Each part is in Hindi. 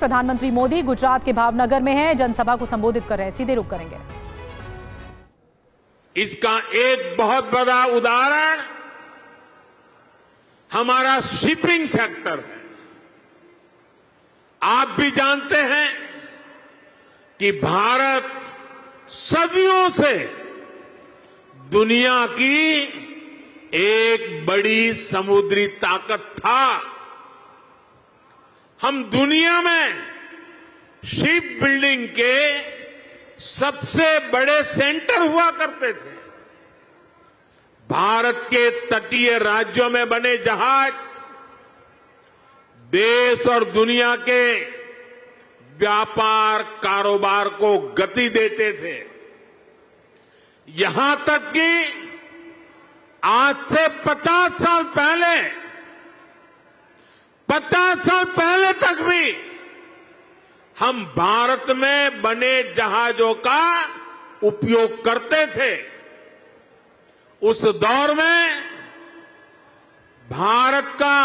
प्रधानमंत्री मोदी गुजरात के भावनगर में हैं, जनसभा को संबोधित कर रहे हैं। सीधे रुख करेंगे। इसका एक बहुत बड़ा उदाहरण हमारा शिपिंग सेक्टर है। आप भी जानते हैं कि भारत सदियों से दुनिया की एक बड़ी समुद्री ताकत था। हम दुनिया में शिप बिल्डिंग के सबसे बड़े सेंटर हुआ करते थे। भारत के तटीय राज्यों में बने जहाज देश और दुनिया के व्यापार कारोबार को गति देते थे। यहां तक कि आज से 50 साल पहले तक भी हम भारत में बने जहाजों का उपयोग करते थे। उस दौर में भारत का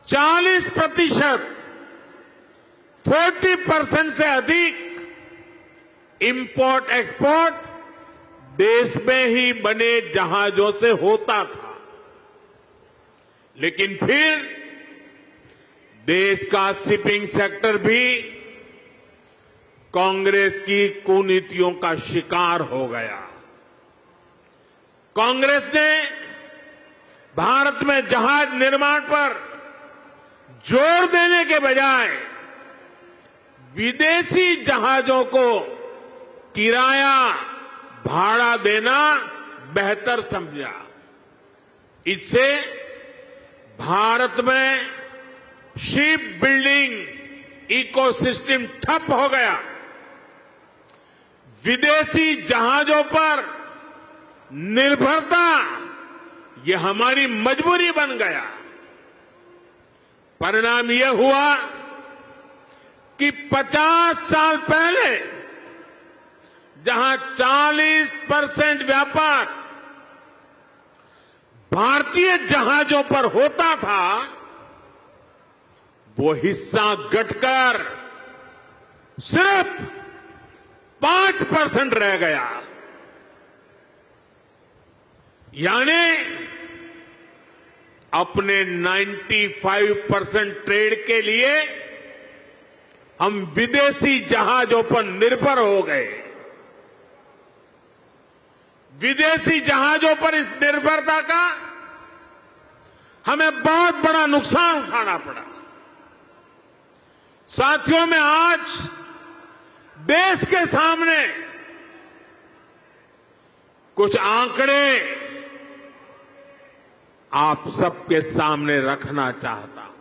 40% से अधिक इंपोर्ट एक्सपोर्ट देश में ही बने जहाजों से होता था। लेकिन फिर देश का शिपिंग सेक्टर भी कांग्रेस की कुनीतियों का शिकार हो गया। कांग्रेस ने भारत में जहाज निर्माण पर जोर देने के बजाय विदेशी जहाजों को किराया भाड़ा देना बेहतर समझा। इससे भारत में शिप बिल्डिंग इकोसिस्टम ठप हो गया। विदेशी जहाजों पर निर्भरता यह हमारी मजबूरी बन गया। परिणाम यह हुआ कि 50 साल पहले जहां 40% व्यापार भारतीय जहाजों पर होता था, वो हिस्सा घटकर सिर्फ 5% रह गया। यानी अपने 95% ट्रेड के लिए हम विदेशी जहाजों पर निर्भर हो गए। विदेशी जहाजों पर इस निर्भरता का हमें बहुत बड़ा नुकसान उठाना पड़ा। साथियों, में आज देश के सामने कुछ आंकड़े आप सबके सामने रखना चाहता हूं।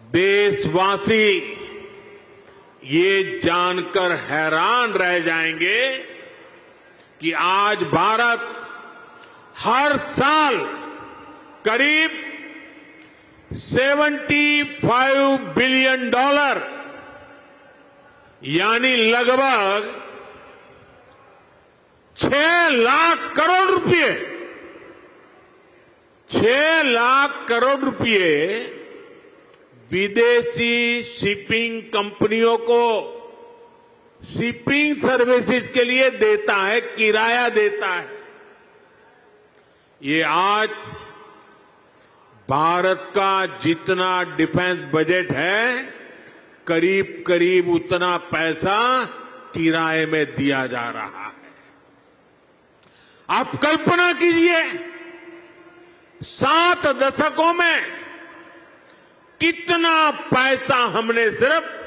देशवासी ये जानकर हैरान रह जाएंगे कि आज भारत हर साल करीब $75 बिलियन यानी लगभग 6 लाख करोड़ रुपए 6 लाख करोड़ रुपए विदेशी शिपिंग कंपनियों को शिपिंग सर्विसेज के लिए देता है, किराया देता है। ये आज भारत का जितना डिफेंस बजट है, करीब करीब उतना पैसा किराए में दिया जा रहा है। आप कल्पना कीजिए, 7 दशकों में कितना पैसा हमने सिर्फ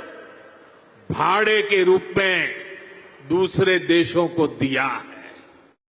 भाड़े के रूप में दूसरे देशों को दिया है।